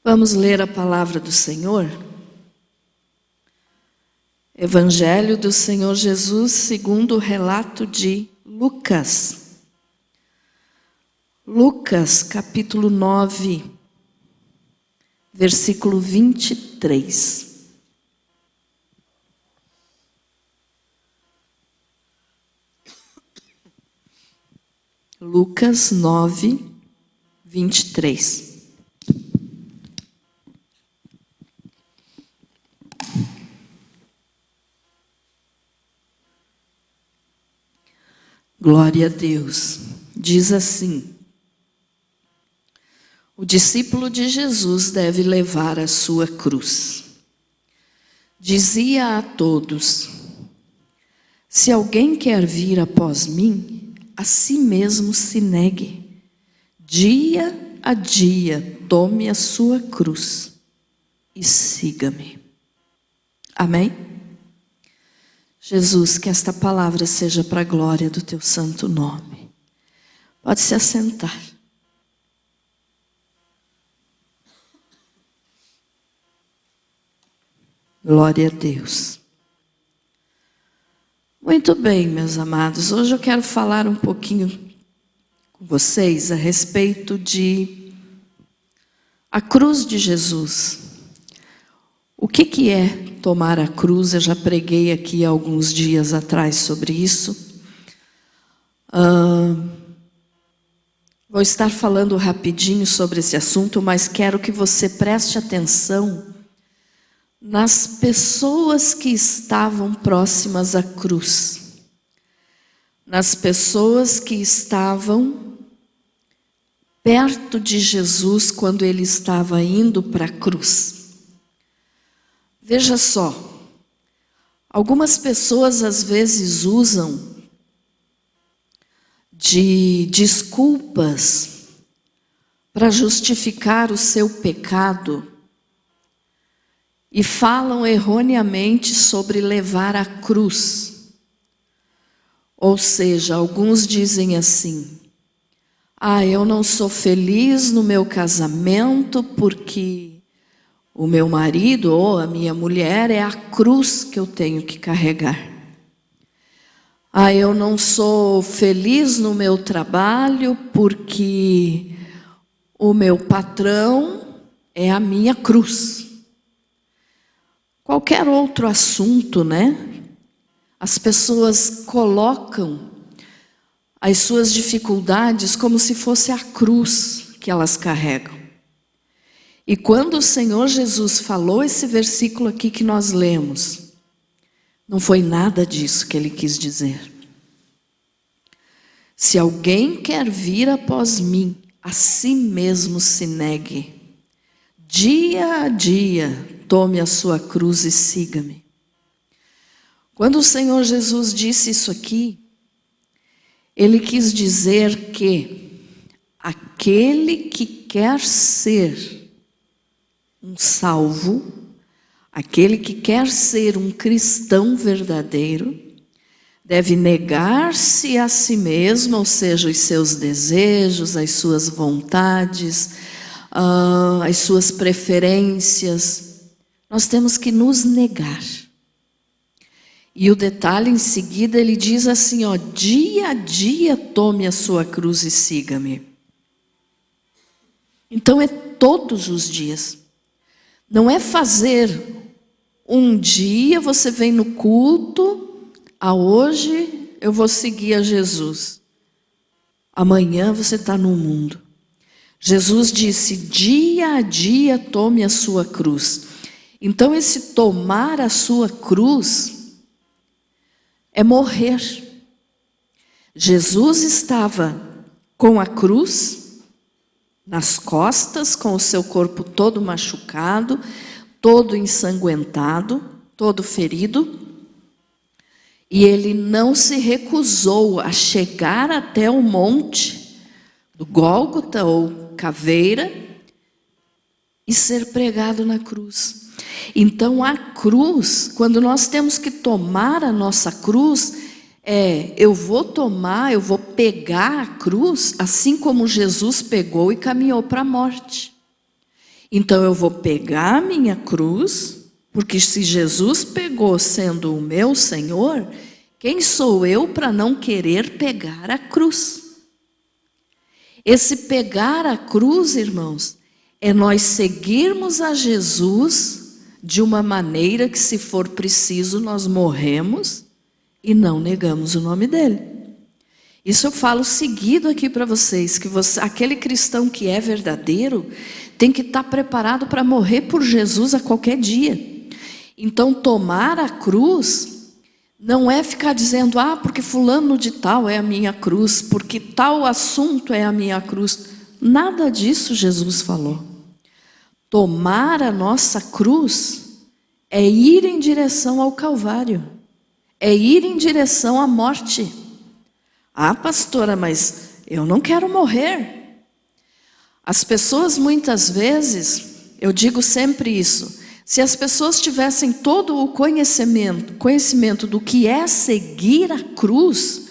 Vamos ler a palavra do Senhor? Evangelho do Senhor Jesus segundo o relato de Lucas. Lucas, capítulo 9, versículo 23. Lucas 9, 23. Glória a Deus. Diz assim: o discípulo de Jesus deve levar a sua cruz. Dizia a todos: se alguém quer vir após mim, a si mesmo se negue. Dia a dia tome a sua cruz e siga-me. Amém? Jesus, que esta palavra seja para a glória do teu santo nome. Pode se assentar. Glória a Deus. Muito bem, meus amados. Hoje eu quero falar um pouquinho com vocês a respeito de a cruz de Jesus. O que é tomar a cruz? Eu já preguei aqui há alguns dias atrás sobre isso. Vou estar falando rapidinho sobre esse assunto, mas quero que você preste atenção nas pessoas que estavam próximas à cruz. Nas pessoas que estavam perto de Jesus quando ele estava indo para a cruz. Veja só, algumas pessoas às vezes usam de desculpas para justificar o seu pecado e falam erroneamente sobre levar a cruz. Ou seja, alguns dizem assim: eu não sou feliz no meu casamento porque o meu marido ou a minha mulher é a cruz que eu tenho que carregar. Eu não sou feliz no meu trabalho porque o meu patrão é a minha cruz. Qualquer outro assunto, né? As pessoas colocam as suas dificuldades como se fosse a cruz que elas carregam. E quando o Senhor Jesus falou esse versículo aqui que nós lemos, não foi nada disso que ele quis dizer. Se alguém quer vir após mim, a si mesmo se negue. Dia a dia, tome a sua cruz e siga-me. Quando o Senhor Jesus disse isso aqui, ele quis dizer que aquele que quer ser um salvo, aquele que quer ser um cristão verdadeiro, deve negar-se a si mesmo, ou seja, os seus desejos, as suas vontades, as suas preferências. Nós temos que nos negar. E o detalhe em seguida, ele diz assim, dia a dia tome a sua cruz e siga-me. Então é todos os dias. Não é fazer um dia, você vem no culto, hoje eu vou seguir a Jesus. Amanhã você está no mundo. Jesus disse, dia a dia tome a sua cruz. Então esse tomar a sua cruz é morrer. Jesus estava com a cruz nas costas, com o seu corpo todo machucado, todo ensanguentado, todo ferido. E ele não se recusou a chegar até o monte do Gólgota ou Caveira e ser pregado na cruz. Então a cruz, quando nós temos que tomar a nossa cruz, eu vou pegar a cruz, assim como Jesus pegou e caminhou para a morte. Então eu vou pegar a minha cruz, porque se Jesus pegou sendo o meu Senhor, quem sou eu para não querer pegar a cruz? Esse pegar a cruz, irmãos, é nós seguirmos a Jesus de uma maneira que, se for preciso, nós morremos e não negamos o nome dele. Isso eu falo seguido aqui para vocês, que aquele cristão que é verdadeiro tem que estar preparado para morrer por Jesus a qualquer dia. Então, tomar a cruz não é ficar dizendo, porque fulano de tal é a minha cruz, porque tal assunto é a minha cruz. Nada disso Jesus falou. Tomar a nossa cruz é ir em direção ao Calvário, é ir em direção à morte. Pastora, mas eu não quero morrer. As pessoas muitas vezes, eu digo sempre isso, se as pessoas tivessem todo o conhecimento do que é seguir a cruz,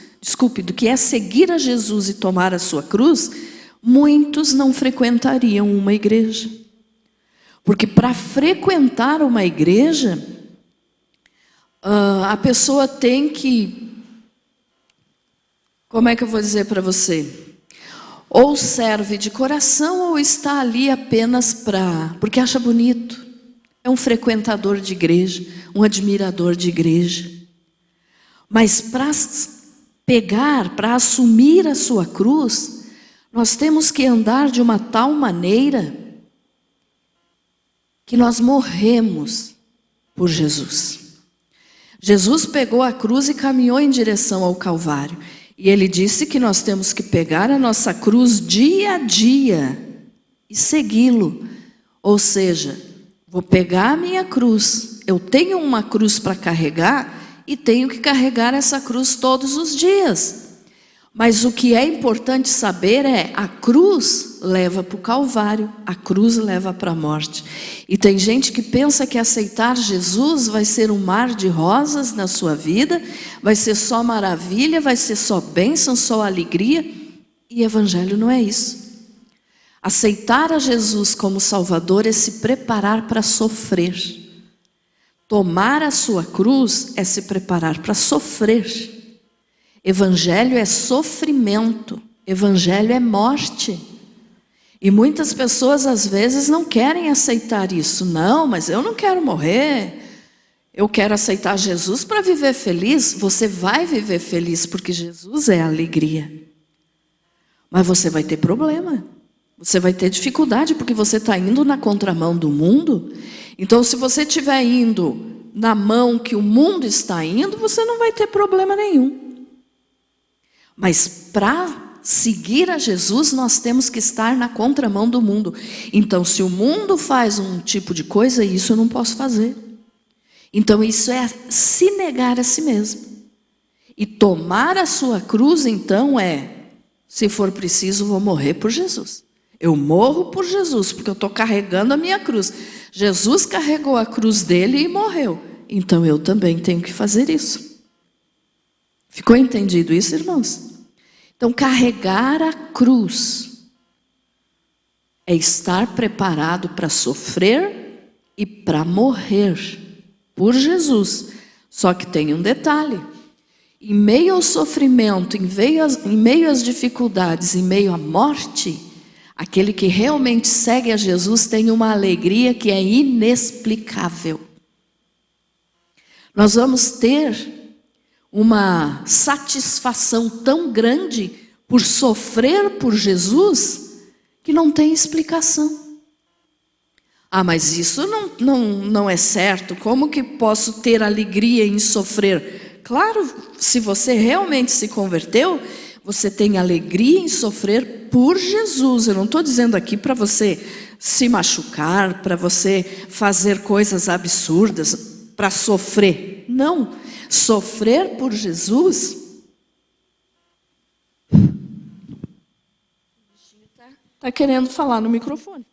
do que é seguir a Jesus e tomar a sua cruz, muitos não frequentariam uma igreja. Porque para frequentar uma igreja, a pessoa tem que, como é que eu vou dizer para você? Ou serve de coração ou está ali apenas porque acha bonito. É um frequentador de igreja, um admirador de igreja. Mas para assumir a sua cruz, nós temos que andar de uma tal maneira que nós morremos por Jesus. Jesus pegou a cruz e caminhou em direção ao Calvário. E ele disse que nós temos que pegar a nossa cruz dia a dia e segui-lo. Ou seja, vou pegar a minha cruz. Eu tenho uma cruz para carregar e tenho que carregar essa cruz todos os dias. Mas o que é importante saber é, a cruz leva para o Calvário, a cruz leva para a morte. E tem gente que pensa que aceitar Jesus vai ser um mar de rosas na sua vida, vai ser só maravilha, vai ser só bênção, só alegria. E evangelho não é isso. Aceitar a Jesus como Salvador é se preparar para sofrer. Tomar a sua cruz é se preparar para sofrer. Evangelho é sofrimento, evangelho é morte. E muitas pessoas às vezes não querem aceitar isso. Não, mas eu não quero morrer. Eu quero aceitar Jesus para viver feliz. Você vai viver feliz porque Jesus é a alegria. Mas você vai ter problema. Você vai ter dificuldade porque você está indo na contramão do mundo. Então, se você estiver indo na mão que o mundo está indo, você não vai ter problema nenhum. Mas para seguir a Jesus, nós temos que estar na contramão do mundo. Então, se o mundo faz um tipo de coisa, isso eu não posso fazer. Então, isso é se negar a si mesmo. E tomar a sua cruz, então, se for preciso, vou morrer por Jesus. Eu morro por Jesus, porque eu estou carregando a minha cruz. Jesus carregou a cruz dele e morreu. Então, eu também tenho que fazer isso. Ficou entendido isso, irmãos? Então, carregar a cruz é estar preparado para sofrer e para morrer por Jesus. Só que tem um detalhe. Em meio ao sofrimento, em meio às dificuldades, em meio à morte, aquele que realmente segue a Jesus tem uma alegria que é inexplicável. Nós vamos ter uma satisfação tão grande por sofrer por Jesus que não tem explicação. Mas isso não é certo. Como que posso ter alegria em sofrer? Claro, se você realmente se converteu, você tem alegria em sofrer por Jesus. Eu não estou dizendo aqui para você se machucar, para você fazer coisas absurdas, para sofrer. Não. Sofrer por Jesus está querendo falar no microfone.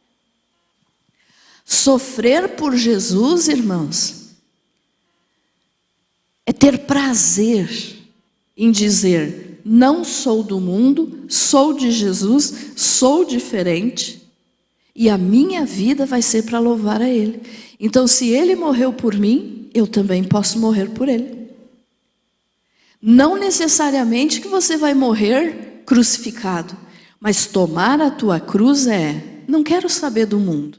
Sofrer por Jesus, irmãos, é ter prazer em dizer: não sou do mundo, sou de Jesus, sou diferente. e a minha vida vai ser para louvar a Ele. Então, se Ele morreu por mim, eu também posso morrer por Ele. Não necessariamente que você vai morrer crucificado, mas tomar a tua cruz não quero saber do mundo,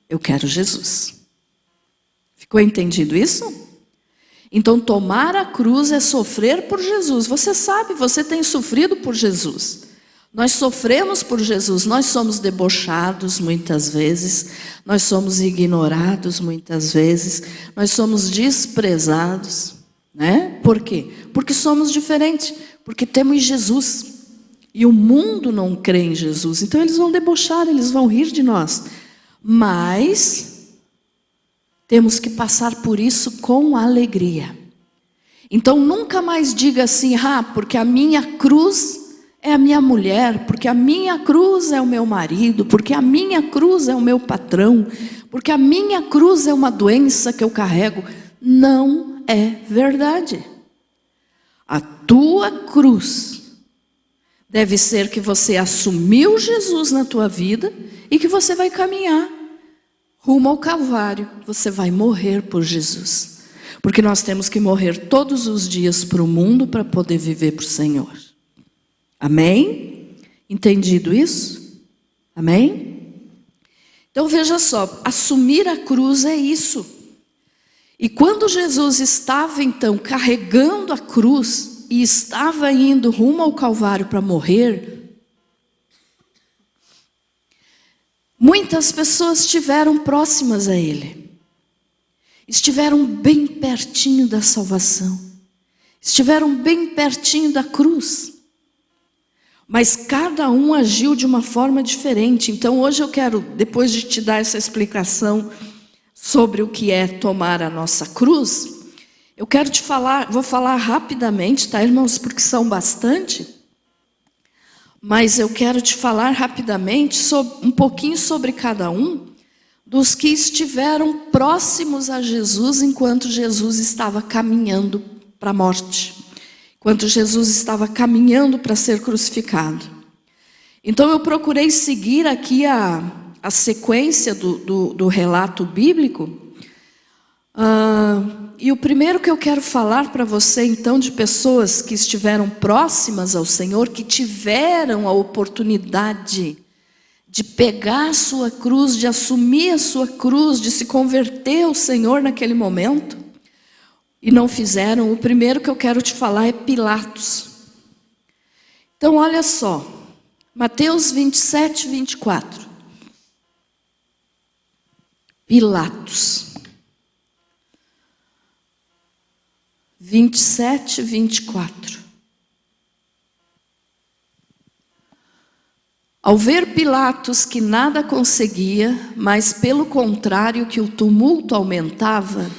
eu quero Jesus. Ficou entendido isso? Então, tomar a cruz é sofrer por Jesus. Você sabe, você tem sofrido por Jesus. Nós sofremos por Jesus, nós somos debochados muitas vezes, nós somos ignorados muitas vezes, nós somos desprezados, né? Por quê? Porque somos diferentes, porque temos Jesus. E o mundo não crê em Jesus, então eles vão debochar, eles vão rir de nós. Mas temos que passar por isso com alegria. Então nunca mais diga assim, porque a minha cruz é a minha mulher, porque a minha cruz é o meu marido, porque a minha cruz é o meu patrão, porque a minha cruz é uma doença que eu carrego. Não é verdade. A tua cruz deve ser que você assumiu Jesus na tua vida e que você vai caminhar rumo ao Calvário. Você vai morrer por Jesus. Porque nós temos que morrer todos os dias para o mundo para poder viver para o Senhor. Amém? Entendido isso? Amém? Então veja só, assumir a cruz é isso. E quando Jesus estava então carregando a cruz e estava indo rumo ao Calvário para morrer, muitas pessoas estiveram próximas a Ele. Estiveram bem pertinho da salvação. Estiveram bem pertinho da cruz. Mas cada um agiu de uma forma diferente. Então hoje eu quero, depois de te dar essa explicação sobre o que é tomar a nossa cruz, eu quero te falar, vou falar rapidamente, tá, irmãos? Porque são bastante. Mas eu quero te falar rapidamente um pouquinho sobre cada um dos que estiveram próximos a Jesus enquanto Jesus estava caminhando para a morte. Enquanto Jesus estava caminhando para ser crucificado. Então eu procurei seguir aqui a sequência do relato bíblico. E o primeiro que eu quero falar para você, então, de pessoas que estiveram próximas ao Senhor, que tiveram a oportunidade de pegar a sua cruz, de assumir a sua cruz, de se converter ao Senhor naquele momento, e não fizeram. O primeiro que eu quero te falar é Pilatos. Então olha só, Mateus 27, 24. Pilatos. 27, 24. Ao ver Pilatos que nada conseguia, mas pelo contrário que o tumulto aumentava,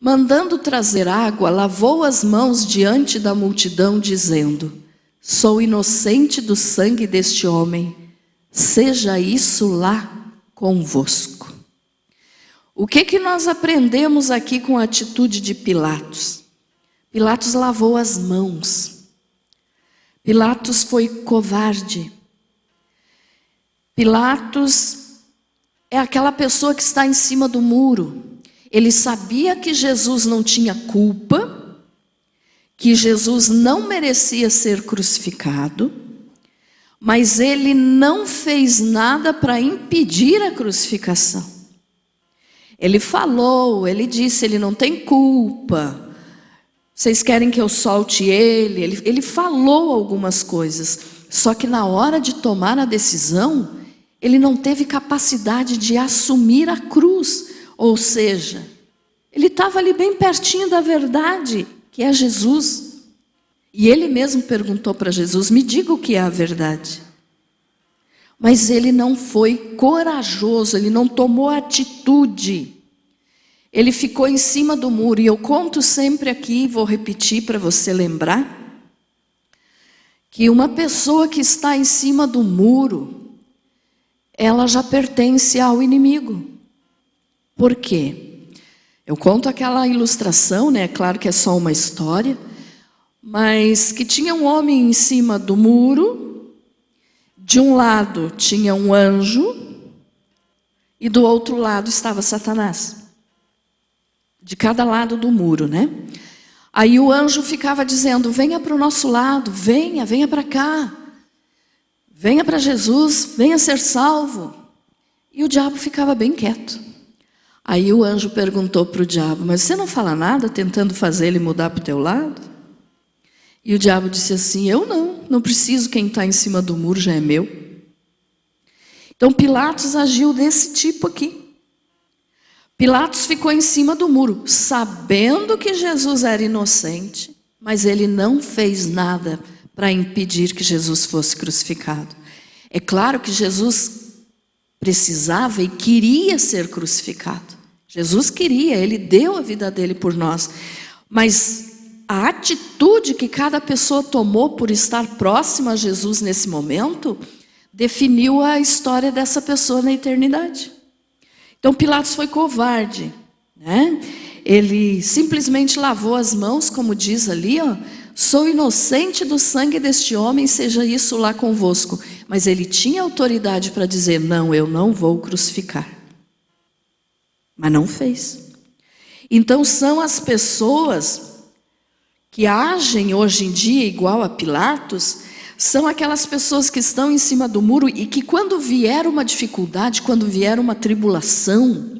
mandando trazer água, lavou as mãos diante da multidão, dizendo: sou inocente do sangue deste homem, seja isso lá convosco. O que nós aprendemos aqui com a atitude de Pilatos? Pilatos lavou as mãos. Pilatos foi covarde. Pilatos é aquela pessoa que está em cima do muro. Ele sabia que Jesus não tinha culpa, que Jesus não merecia ser crucificado, mas ele não fez nada para impedir a crucificação. Ele falou, ele disse, ele não tem culpa. Vocês querem que eu solte ele? Ele falou algumas coisas, só que na hora de tomar a decisão, ele não teve capacidade de assumir a cruz. Ou seja, ele estava ali bem pertinho da verdade, que é Jesus. E ele mesmo perguntou para Jesus: me diga o que é a verdade. Mas ele não foi corajoso, ele não tomou atitude. Ele ficou em cima do muro. E eu conto sempre aqui, vou repetir para você lembrar, que uma pessoa que está em cima do muro, ela já pertence ao inimigo. Por quê? Eu conto aquela ilustração, né? Claro que é só uma história, mas que tinha um homem em cima do muro. De um lado tinha um anjo, e do outro lado estava Satanás. De cada lado do muro, né? Aí o anjo ficava dizendo: venha para o nosso lado, venha para cá. Venha para Jesus, venha ser salvo. E o diabo ficava bem quieto. Aí o anjo perguntou para o diabo: mas você não fala nada tentando fazer ele mudar para o teu lado? E o diabo disse assim: eu não preciso, quem está em cima do muro já é meu. Então Pilatos agiu desse tipo aqui. Pilatos ficou em cima do muro, sabendo que Jesus era inocente, mas ele não fez nada para impedir que Jesus fosse crucificado. É claro que Jesus precisava e queria ser crucificado. Jesus queria, ele deu a vida dele por nós. Mas a atitude que cada pessoa tomou por estar próxima a Jesus nesse momento definiu a história dessa pessoa na eternidade. Então Pilatos foi covarde, né? Ele simplesmente lavou as mãos, como diz ali, ó: sou inocente do sangue deste homem, seja isso lá convosco. Mas ele tinha autoridade para dizer: não, eu não vou crucificar. Mas não fez. Então são as pessoas que agem hoje em dia igual a Pilatos, são aquelas pessoas que estão em cima do muro e que quando vier uma dificuldade, quando vier uma tribulação,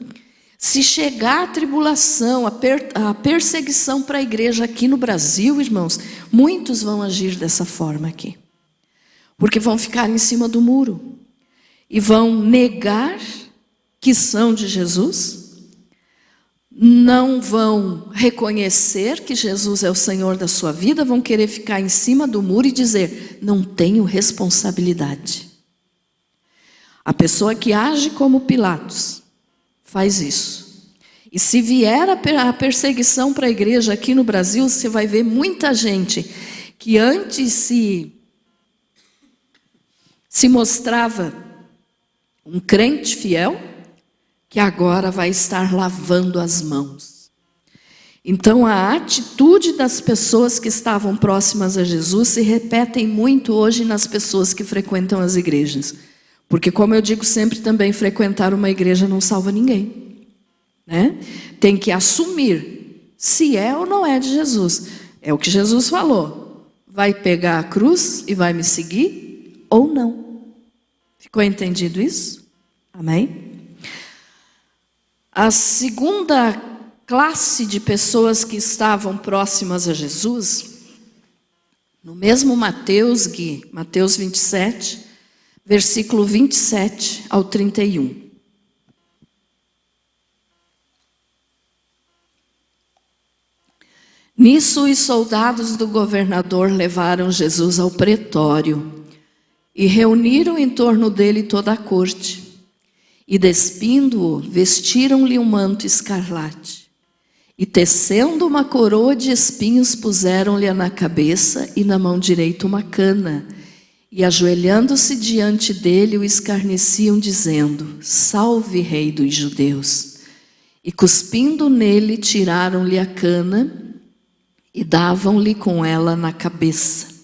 se chegar a tribulação, a perseguição para a igreja aqui no Brasil, irmãos, muitos vão agir dessa forma aqui. Porque vão ficar em cima do muro e vão negar que são de Jesus, não vão reconhecer que Jesus é o Senhor da sua vida, vão querer ficar em cima do muro e dizer: não tenho responsabilidade. A pessoa que age como Pilatos faz isso. E se vier a perseguição para a igreja aqui no Brasil, você vai ver muita gente que antes se mostrava um crente fiel, que agora vai estar lavando as mãos. Então a atitude das pessoas que estavam próximas a Jesus se repetem muito hoje nas pessoas que frequentam as igrejas. Porque, como eu digo sempre também, frequentar uma igreja não salva ninguém, né? Tem que assumir se é ou não é de Jesus. É o que Jesus falou: vai pegar a cruz e vai me seguir ou não. Ficou entendido isso? Amém? A segunda classe de pessoas que estavam próximas a Jesus, no mesmo Mateus, Gui, Mateus 27, versículo 27 ao 31. Nisso os soldados do governador levaram Jesus ao pretório e reuniram em torno dele toda a corte. E despindo-o, vestiram-lhe um manto escarlate. E tecendo uma coroa de espinhos, puseram-lhe na cabeça e na mão direita uma cana. E ajoelhando-se diante dele, o escarneciam, dizendo: salve, rei dos judeus. E cuspindo nele, tiraram-lhe a cana e davam-lhe com ela na cabeça.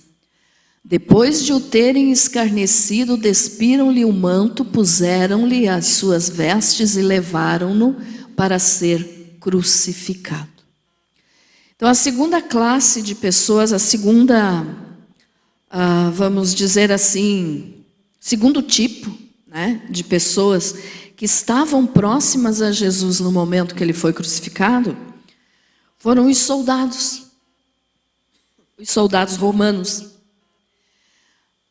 Depois de o terem escarnecido, despiram-lhe o manto, puseram-lhe as suas vestes e levaram-no para ser crucificado. Então a segunda classe de pessoas, a segunda, vamos dizer assim, segundo tipo, né, de pessoas que estavam próximas a Jesus no momento que ele foi crucificado, foram os soldados romanos.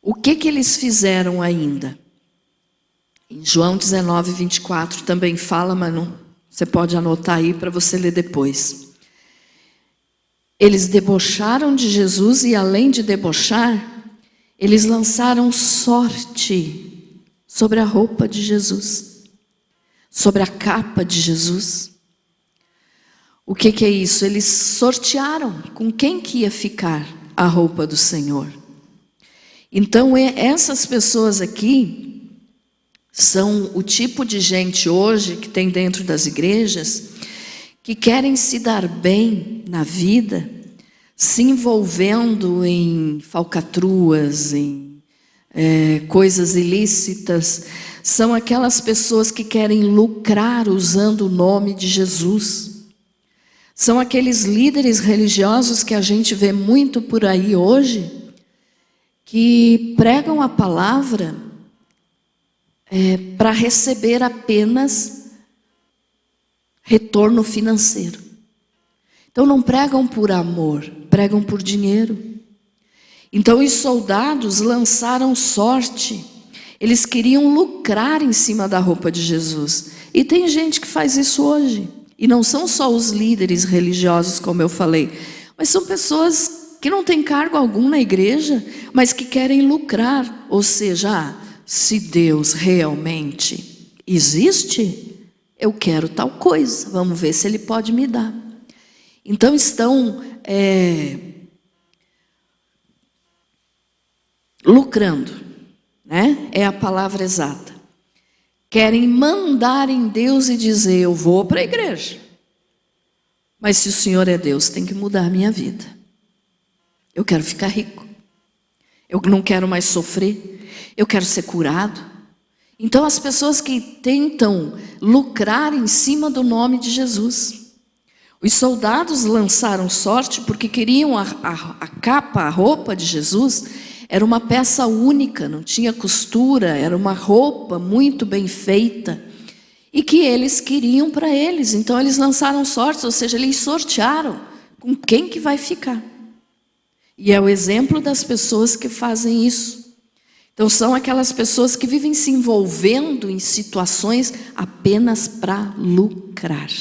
O que eles fizeram ainda? Em João 19, 24 também fala, mas não, você pode anotar aí para você ler depois. Eles debocharam de Jesus e, além de debochar, eles lançaram sorte sobre a roupa de Jesus, sobre a capa de Jesus. O que é isso? Eles sortearam com quem que ia ficar a roupa do Senhor. Então essas pessoas aqui são o tipo de gente hoje que tem dentro das igrejas que querem se dar bem na vida, se envolvendo em falcatruas, em coisas ilícitas, são aquelas pessoas que querem lucrar usando o nome de Jesus. São aqueles líderes religiosos que a gente vê muito por aí hoje, que pregam a palavra para receber apenas retorno financeiro. Então não pregam por amor, pregam por dinheiro. Então os soldados lançaram sorte. Eles queriam lucrar em cima da roupa de Jesus. E tem gente que faz isso hoje. E não são só os líderes religiosos, como eu falei, mas são pessoas que não têm cargo algum na igreja, mas que querem lucrar. Ou seja, se Deus realmente existe, eu quero tal coisa, vamos ver se Ele pode me dar. Então estão lucrando, né? É a palavra exata. Querem mandar em Deus e dizer, eu vou para a igreja. Mas se o Senhor é Deus, tem que mudar a minha vida. Eu quero ficar rico. Eu não quero mais sofrer. Eu quero ser curado. Então as pessoas que tentam lucrar em cima do nome de Jesus. Os soldados lançaram sorte porque queriam a capa, a roupa de Jesus. Era uma peça única, não tinha costura, era uma roupa muito bem feita. E que eles queriam para eles. Então eles lançaram sorte, ou seja, eles sortearam com quem que vai ficar. E é o exemplo das pessoas que fazem isso. Então são aquelas pessoas que vivem se envolvendo em situações apenas para lucrar.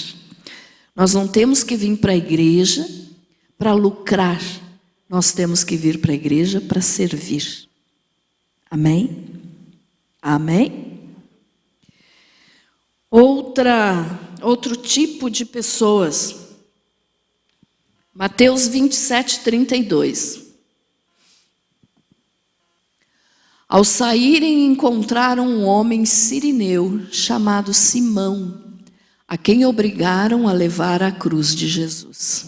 Nós não temos que vir para a igreja para lucrar. Nós temos que vir para a igreja para servir. Amém? Amém? Outro tipo de pessoas. Mateus 27, 32. Ao saírem, encontraram um homem sirineu chamado Simão, a quem obrigaram a levar a cruz de Jesus.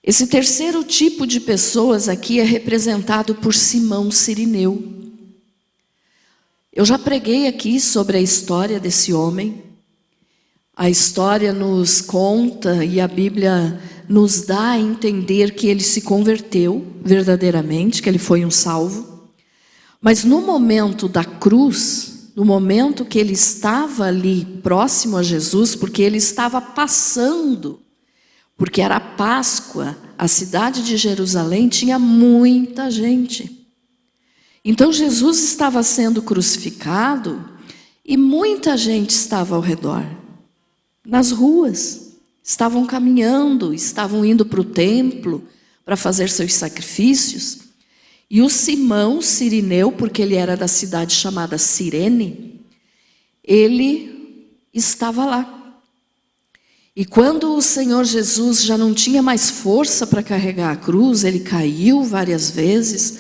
Esse terceiro tipo de pessoas aqui é representado por Simão sirineu. Eu já preguei aqui sobre a história desse homem. A história nos conta e a Bíblia nos dá a entender que ele se converteu verdadeiramente, que ele foi um salvo. Mas no momento da cruz, no momento que ele estava ali próximo a Jesus, porque ele estava passando, porque era Páscoa, a cidade de Jerusalém tinha muita gente. Então Jesus estava sendo crucificado e muita gente estava ao redor. Nas ruas, estavam caminhando, estavam indo para o templo para fazer seus sacrifícios. E o Simão sirineu, porque ele era da cidade chamada Cirene, ele estava lá. E quando o Senhor Jesus já não tinha mais força para carregar a cruz, ele caiu várias vezes,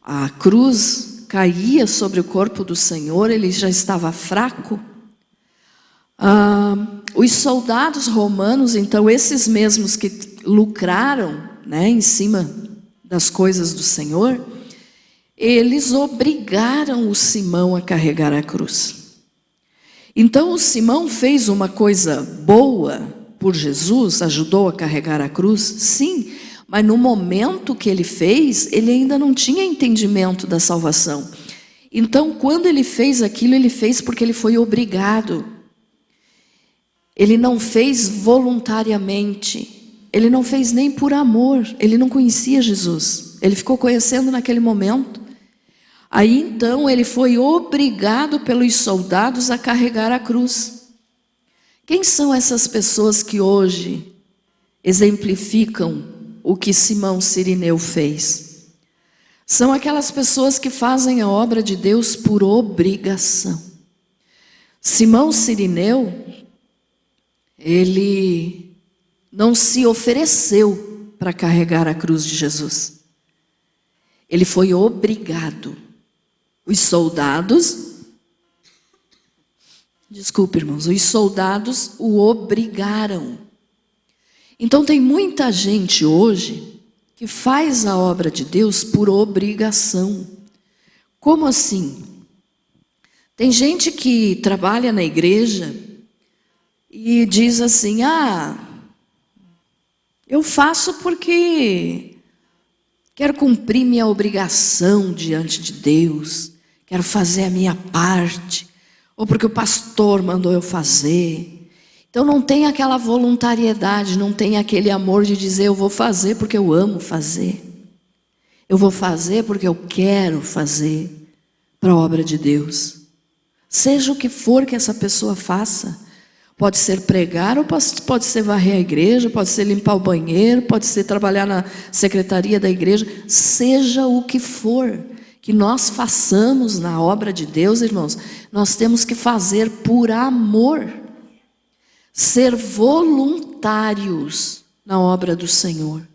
a cruz caía sobre o corpo do Senhor, ele já estava fraco. Os soldados romanos, então esses mesmos que lucraram, né, em cima das coisas do Senhor, eles obrigaram o Simão a carregar a cruz. Então o Simão fez uma coisa boa por Jesus, ajudou a carregar a cruz, sim, mas no momento que ele fez, ele ainda não tinha entendimento da salvação. Então quando ele fez aquilo, ele fez porque ele foi obrigado. Ele não fez voluntariamente. Ele não fez nem por amor. Ele não conhecia Jesus. Ele ficou conhecendo naquele momento. Aí então ele foi obrigado pelos soldados a carregar a cruz. Quem são essas pessoas que hoje exemplificam o que Simão sirineu fez? São aquelas pessoas que fazem a obra de Deus por obrigação. Simão sirineu, ele não se ofereceu para carregar a cruz de Jesus. Ele foi obrigado. Os soldados, desculpe, irmãos, os soldados o obrigaram. Então tem muita gente hoje que faz a obra de Deus por obrigação. Como assim? Tem gente que trabalha na igreja e diz assim: eu faço porque quero cumprir minha obrigação diante de Deus, quero fazer a minha parte, ou porque o pastor mandou eu fazer. Então não tem aquela voluntariedade, não tem aquele amor de dizer: eu vou fazer porque eu amo fazer, eu vou fazer porque eu quero fazer para a obra de Deus. Seja o que for que essa pessoa faça, pode ser pregar, ou pode ser varrer a igreja, pode ser limpar o banheiro, pode ser trabalhar na secretaria da igreja, seja o que for que nós façamos na obra de Deus, irmãos, nós temos que fazer por amor, ser voluntários na obra do Senhor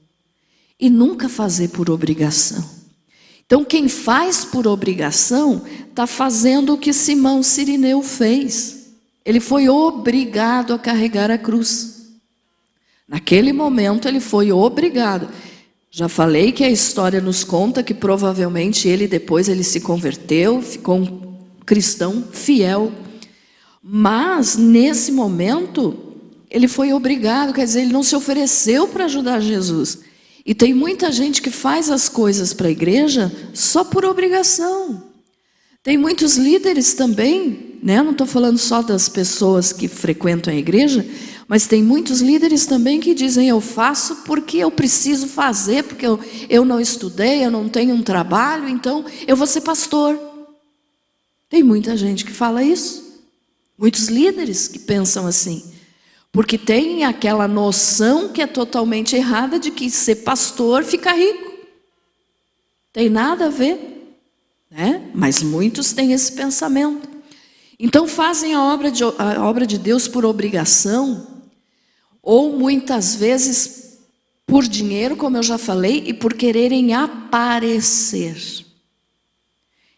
e nunca fazer por obrigação. Então, quem faz por obrigação está fazendo o que Simão Cirineu fez. Ele foi obrigado a carregar a cruz. Naquele momento ele foi obrigado. Já falei que a história nos conta que provavelmente depois ele se converteu, ficou um cristão fiel. Mas nesse momento ele foi obrigado, quer dizer, ele não se ofereceu para ajudar Jesus. E tem muita gente que faz as coisas para a igreja só por obrigação. Tem muitos líderes também, né? Não estou falando só das pessoas que frequentam a igreja, mas tem muitos líderes também que dizem: eu faço porque eu preciso fazer, porque eu não estudei, eu não tenho um trabalho, então eu vou ser pastor. Tem muita gente que fala isso. Muitos líderes que pensam assim. Porque tem aquela noção que é totalmente errada de que ser pastor fica rico. Tem nada a ver, né? Mas muitos têm esse pensamento. Então fazem a obra de Deus por obrigação, ou muitas vezes por dinheiro, como eu já falei, e por quererem aparecer.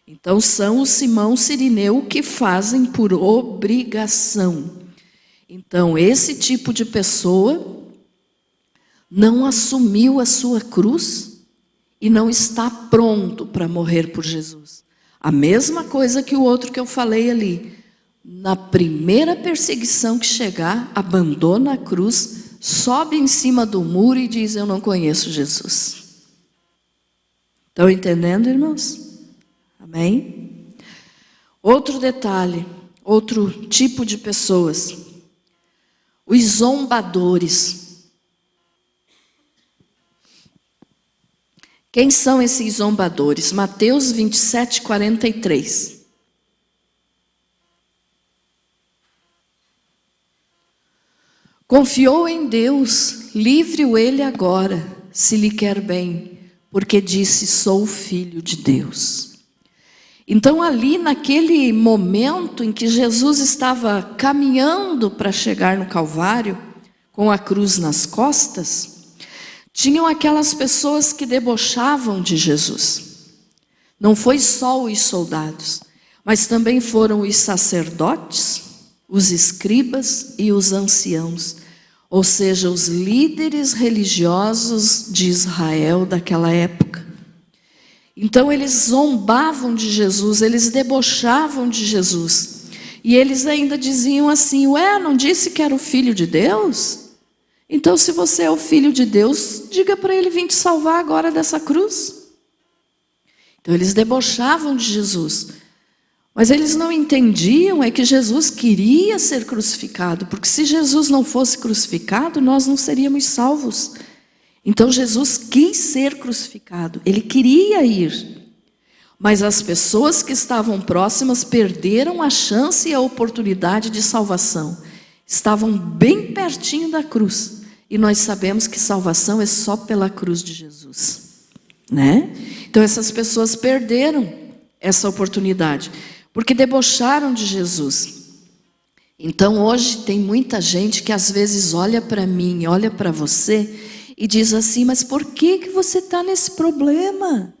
Então são o Simão Cirineu que fazem por obrigação. Então, esse tipo de pessoa não assumiu a sua cruz e não está pronto para morrer por Jesus. A mesma coisa que o outro que eu falei ali. Na primeira perseguição que chegar, abandona a cruz, sobe em cima do muro e diz: eu não conheço Jesus. Estão entendendo, irmãos? Amém? Outro detalhe, outro tipo de pessoas. Os zombadores. Quem são esses zombadores? Mateus 27, 43. Confiou em Deus, livre-o ele agora, se lhe quer bem, porque disse: sou o filho de Deus. Então ali naquele momento em que Jesus estava caminhando para chegar no Calvário, com a cruz nas costas, tinham aquelas pessoas que debochavam de Jesus. Não foi só os soldados, mas também foram os sacerdotes, os escribas e os anciãos, ou seja, os líderes religiosos de Israel daquela época. Então eles zombavam de Jesus, eles debochavam de Jesus. E eles ainda diziam assim: ué, não disse que era o Filho de Deus? Então se você é o Filho de Deus, diga para ele vir te salvar agora dessa cruz. Então eles debochavam de Jesus. Mas eles não entendiam é que Jesus queria ser crucificado, porque se Jesus não fosse crucificado, nós não seríamos salvos. Então Jesus quis ser crucificado, ele queria ir. Mas as pessoas que estavam próximas perderam a chance e a oportunidade de salvação. Estavam bem pertinho da cruz. E nós sabemos que salvação é só pela cruz de Jesus, né? Então essas pessoas perderam essa oportunidade, porque debocharam de Jesus. Então hoje tem muita gente que às vezes olha para mim, olha para você e diz assim: mas por que você está nesse problema?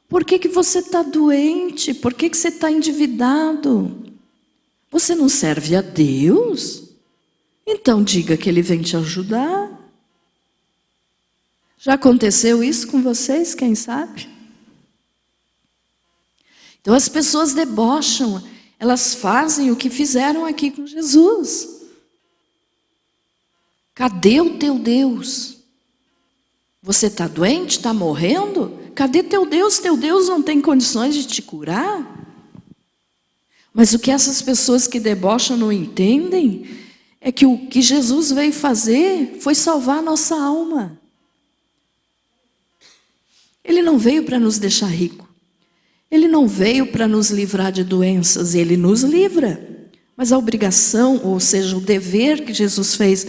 Por que você está doente? Por que você está endividado? Você não serve a Deus? Então diga que Ele vem te ajudar. Já aconteceu isso com vocês, quem sabe? Então as pessoas debocham, elas fazem o que fizeram aqui com Jesus. Cadê o teu Deus? Você está doente? Está morrendo? Cadê teu Deus? Teu Deus não tem condições de te curar? Mas o que essas pessoas que debocham não entendem é que o que Jesus veio fazer foi salvar a nossa alma. Ele não veio para nos deixar rico. Ele não veio para nos livrar de doenças, ele nos livra. Mas a obrigação, ou seja, o dever que Jesus fez,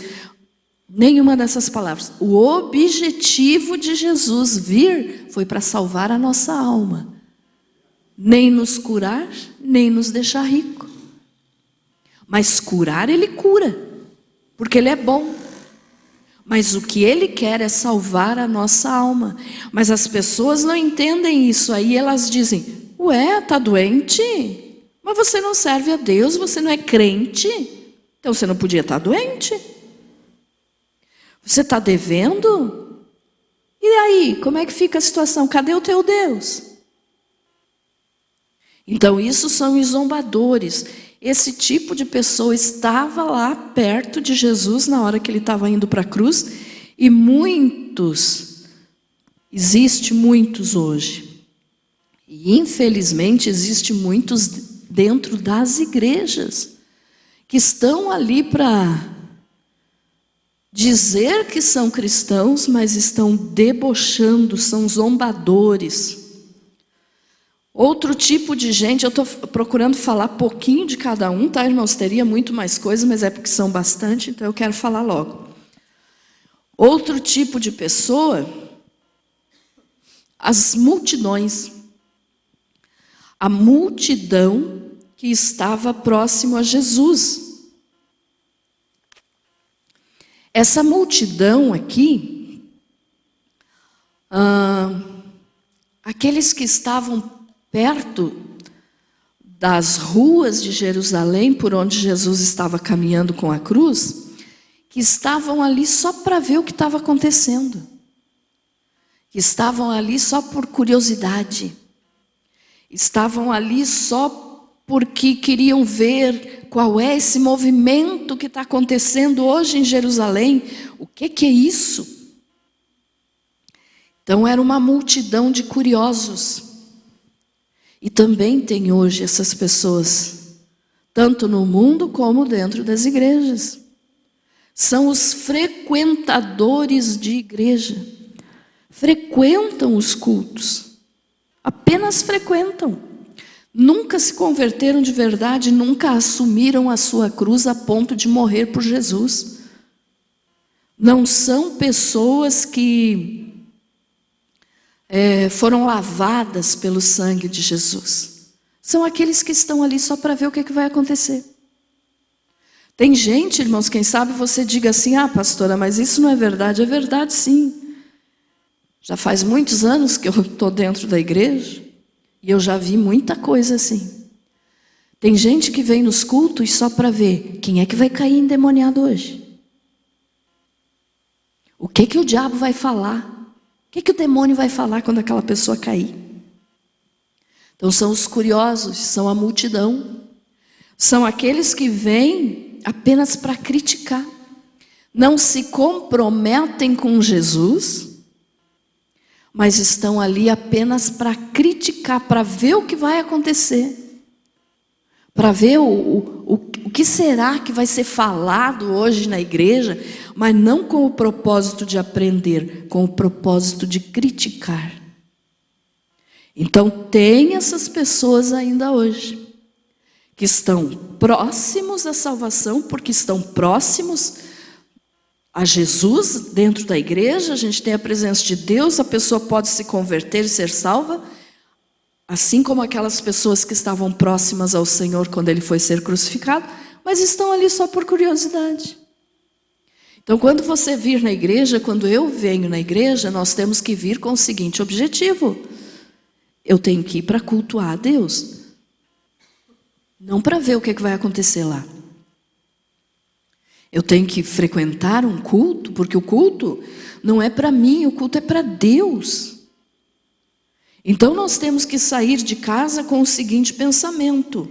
nenhuma dessas palavras. O objetivo de Jesus vir foi para salvar a nossa alma. Nem nos curar, nem nos deixar rico. Mas curar, ele cura, porque ele é bom. Mas o que ele quer é salvar a nossa alma. Mas as pessoas não entendem isso. Aí elas dizem, ué, está doente? Mas você não serve a Deus, você não é crente. Então você não podia estar doente. Você está devendo? E aí, como é que fica a situação? Cadê o teu Deus? Então isso são os zombadores. Esse tipo de pessoa estava lá perto de Jesus na hora que ele estava indo para a cruz. E existe muitos hoje. E infelizmente existe muitos dentro das igrejas. Que estão ali para dizer que são cristãos, mas estão debochando, são zombadores. Outro tipo de gente, eu estou procurando falar pouquinho de cada um, tá, irmãos? Teria muito mais coisa, mas é porque são bastante, então eu quero falar logo. Outro tipo de pessoa, as multidões. A multidão que estava próximo a Jesus. Essa multidão aqui, aqueles que estavam perto das ruas de Jerusalém, por onde Jesus estava caminhando com a cruz, que estavam ali só para ver o que estava acontecendo. Que estavam ali só por curiosidade. Estavam ali só porque queriam ver qual é esse movimento que está acontecendo hoje em Jerusalém. O que é isso? Então era uma multidão de curiosos. E também tem hoje essas pessoas, tanto no mundo como dentro das igrejas. São os frequentadores de igreja. Frequentam os cultos. Apenas frequentam. Nunca se converteram de verdade, nunca assumiram a sua cruz a ponto de morrer por Jesus. Não são pessoas que foram lavadas pelo sangue de Jesus. São aqueles que estão ali só para ver o que vai acontecer. Tem gente, irmãos, quem sabe você diga assim, pastora, mas isso não é verdade. É verdade sim. Já faz muitos anos que eu estou dentro da igreja e eu já vi muita coisa assim. Tem gente que vem nos cultos só para ver quem é que vai cair endemoniado hoje. O que o diabo vai falar? O que o demônio vai falar quando aquela pessoa cair? Então são os curiosos, são a multidão. São aqueles que vêm apenas para criticar. Não se comprometem com Jesus, mas estão ali apenas para criticar, para ver o que vai acontecer. Para ver o que será que vai ser falado hoje na igreja, mas não com o propósito de aprender, com o propósito de criticar. Então tem essas pessoas ainda hoje, que estão próximos à salvação, porque estão próximos a Jesus dentro da igreja. A gente tem a presença de Deus, a pessoa pode se converter e ser salva, assim como aquelas pessoas que estavam próximas ao Senhor quando Ele foi ser crucificado, mas estão ali só por curiosidade. Então, quando você vir na igreja, quando eu venho na igreja, nós temos que vir com o seguinte objetivo: eu tenho que ir para cultuar a Deus, não para ver o que vai acontecer lá. Eu tenho que frequentar um culto, porque o culto não é para mim, o culto é para Deus. Então nós temos que sair de casa com o seguinte pensamento: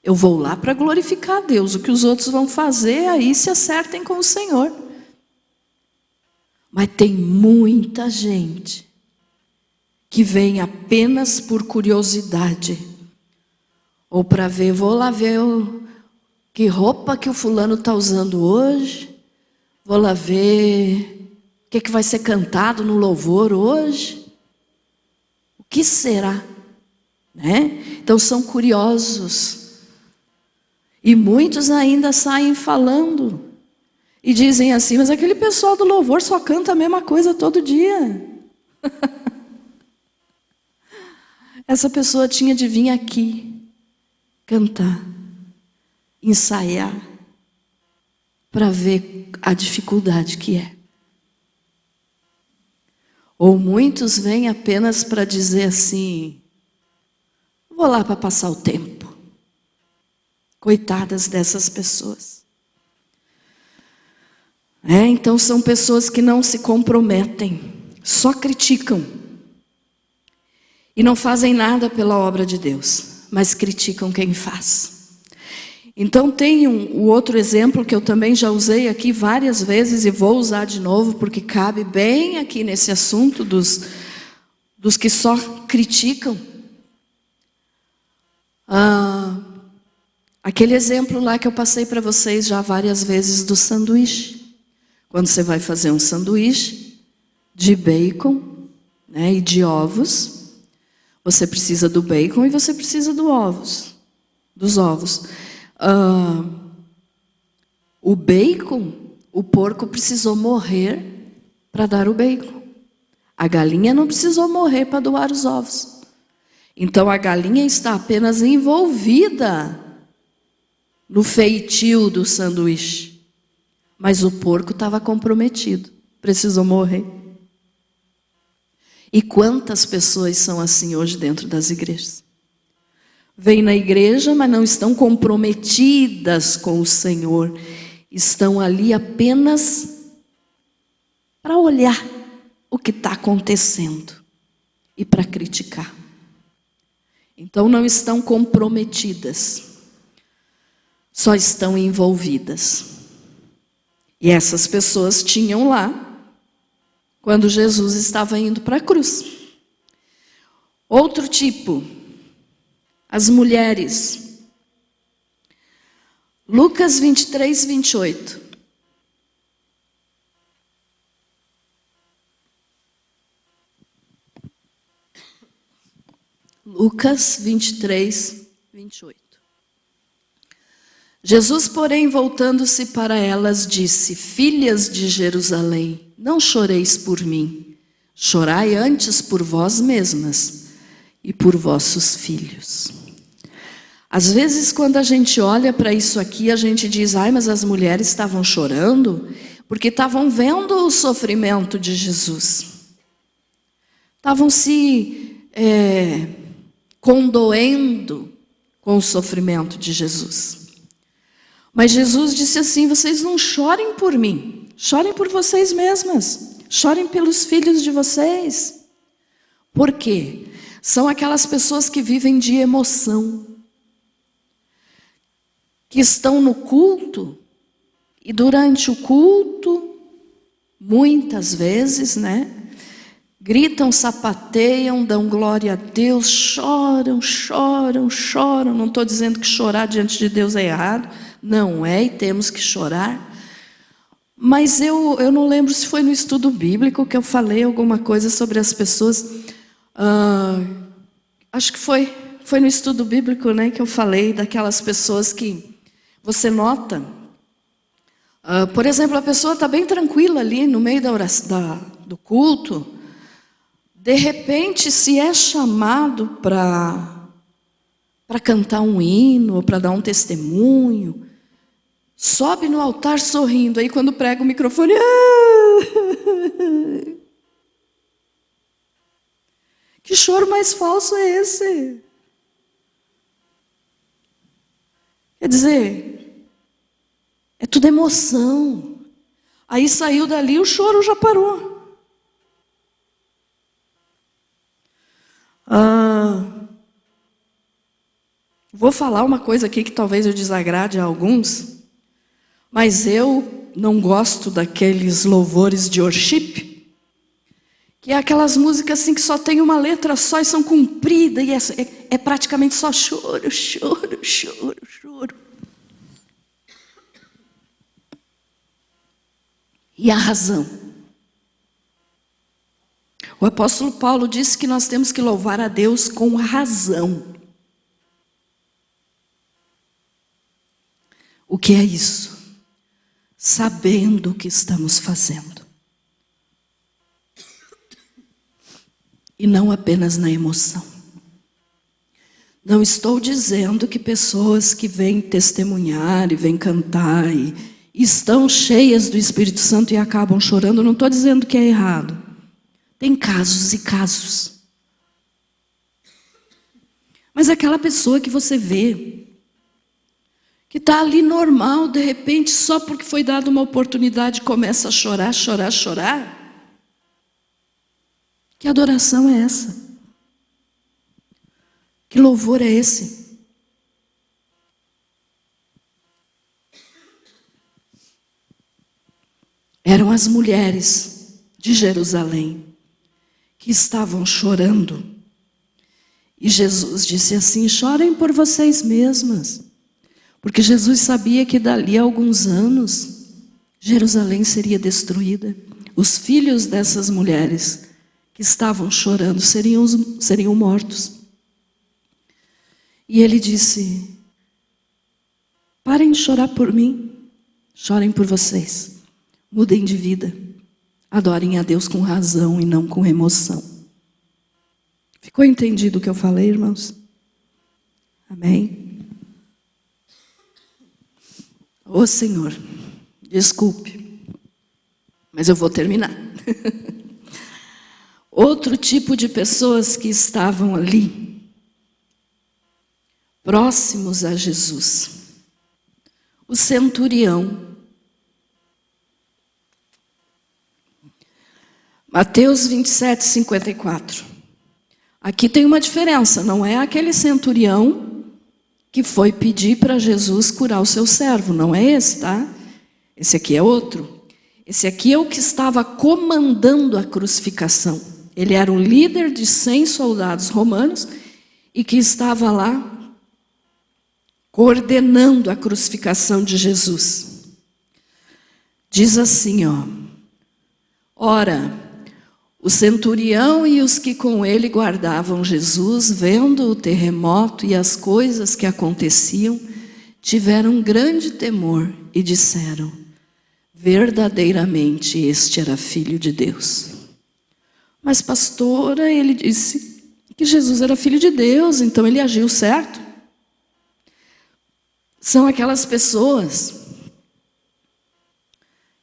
Eu vou lá para glorificar a Deus. O que os outros vão fazer, aí se acertem com o Senhor. Mas tem muita gente que vem apenas por curiosidade. Ou para ver, vou lá ver que roupa que o fulano está usando hoje. Vou lá ver o que vai ser cantado no louvor hoje. O que será? Né? Então são curiosos. E muitos ainda saem falando. E dizem assim, mas aquele pessoal do louvor só canta a mesma coisa todo dia. Essa pessoa tinha de vir aqui, cantar, ensaiar, para ver a dificuldade que é. Ou muitos vêm apenas para dizer assim, vou lá para passar o tempo. Coitadas dessas pessoas. Então são pessoas que não se comprometem, só criticam. E não fazem nada pela obra de Deus, mas criticam quem faz. Então tem o outro exemplo que eu também já usei aqui várias vezes e vou usar de novo, porque cabe bem aqui nesse assunto dos que só criticam. Aquele exemplo lá que eu passei para vocês já várias vezes do sanduíche. Quando você vai fazer um sanduíche de bacon, né, e de ovos, você precisa do bacon e você precisa dos ovos. O bacon, o porco precisou morrer para dar o bacon. A galinha não precisou morrer para doar os ovos. Então a galinha está apenas envolvida no feitio do sanduíche. Mas o porco estava comprometido, precisou morrer. E quantas pessoas são assim hoje dentro das igrejas? Vêm na igreja, mas não estão comprometidas com o Senhor. Estão ali apenas para olhar o que está acontecendo e para criticar. Então não estão comprometidas. Só estão envolvidas. E essas pessoas tinham lá, quando Jesus estava indo para a cruz. Outro tipo, as mulheres. Lucas 23, 28. Lucas 23, 28. Jesus, porém, voltando-se para elas, disse: Filhas de Jerusalém, não choreis por mim, chorai antes por vós mesmas e por vossos filhos. Às vezes, quando a gente olha para isso aqui, a gente diz, mas as mulheres estavam chorando porque estavam vendo o sofrimento de Jesus. Estavam se condoendo com o sofrimento de Jesus. Mas Jesus disse assim, vocês não chorem por mim, chorem por vocês mesmas, chorem pelos filhos de vocês. Por quê? São aquelas pessoas que vivem de emoção, que estão no culto, e durante o culto, muitas vezes, gritam, sapateiam, dão glória a Deus, choram. Não estou dizendo que chorar diante de Deus é errado, não é, e temos que chorar. Mas eu não lembro se foi no estudo bíblico que eu falei alguma coisa sobre as pessoas. Acho que foi no estudo bíblico, que eu falei daquelas pessoas que você nota. Por exemplo, a pessoa está bem tranquila ali no meio da oração, do culto. De repente, se é chamado para cantar um hino, ou para dar um testemunho, sobe no altar sorrindo. Aí quando prega o microfone... Que choro mais falso é esse? Quer dizer, é tudo emoção. Aí saiu dali, o choro já parou. vou falar uma coisa aqui que talvez eu desagrade a alguns, mas eu não gosto daqueles louvores de worship, que é aquelas músicas assim que só tem uma letra só e são compridas, e é praticamente só choro, choro, choro, choro. E a razão? O apóstolo Paulo disse que nós temos que louvar a Deus com razão. O que é isso? Sabendo o que estamos fazendo. E não apenas na emoção. Não estou dizendo que pessoas que vêm testemunhar e vêm cantar e estão cheias do Espírito Santo e acabam chorando, não estou dizendo que é errado. Tem casos e casos. Mas aquela pessoa que você vê, que está ali normal, de repente, só porque foi dada uma oportunidade, começa a chorar, chorar, chorar. Que adoração é essa? Que louvor é esse? Eram as mulheres de Jerusalém que estavam chorando. E Jesus disse assim: chorem por vocês mesmas. Porque Jesus sabia que dali a alguns anos, Jerusalém seria destruída. Os filhos dessas mulheres que estavam chorando seriam mortos. E ele disse: parem de chorar por mim, chorem por vocês. Mudem de vida. Adorem a Deus com razão e não com emoção. Ficou entendido o que eu falei, irmãos? Amém? Ô Senhor, desculpe, mas eu vou terminar. Outro tipo de pessoas que estavam ali, próximos a Jesus. O centurião. Mateus 27, 54. Aqui tem uma diferença, não é aquele centurião que foi pedir para Jesus curar o seu servo, não é esse, tá? Esse aqui é outro. Esse aqui é o que estava comandando a crucificação. Ele era o líder de 100 soldados romanos e que estava lá coordenando a crucificação de Jesus. Diz assim, ó: ora, o centurião e os que com ele guardavam Jesus, vendo o terremoto e as coisas que aconteciam, tiveram grande temor e disseram: verdadeiramente este era filho de Deus. Mas pastora, ele disse que Jesus era filho de Deus, então ele agiu certo. São aquelas pessoas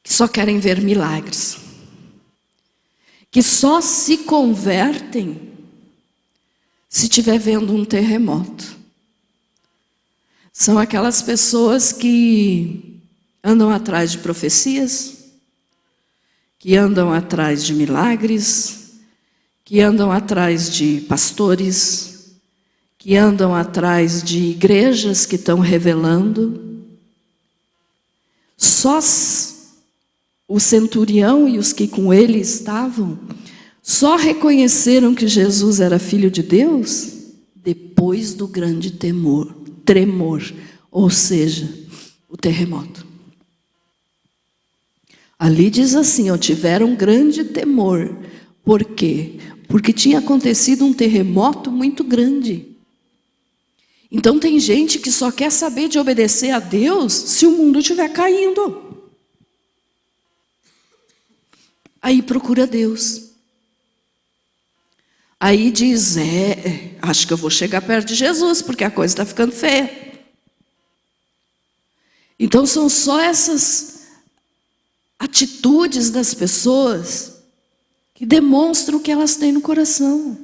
que só querem ver milagres, que só se convertem se estiver vendo um terremoto. São aquelas pessoas que andam atrás de profecias, que andam atrás de milagres, que andam atrás de pastores, que andam atrás de igrejas que estão revelando. Só o centurião e os que com ele estavam só reconheceram que Jesus era filho de Deus depois do grande tremor, ou seja, o terremoto. Ali diz assim, ó, tiveram grande temor. Por quê? Porque tinha acontecido um terremoto muito grande. Então tem gente que só quer saber de obedecer a Deus se o mundo estiver caindo. Aí procura Deus. Aí diz, acho que eu vou chegar perto de Jesus, porque a coisa está ficando feia. Então são só essas atitudes das pessoas que demonstram o que elas têm no coração.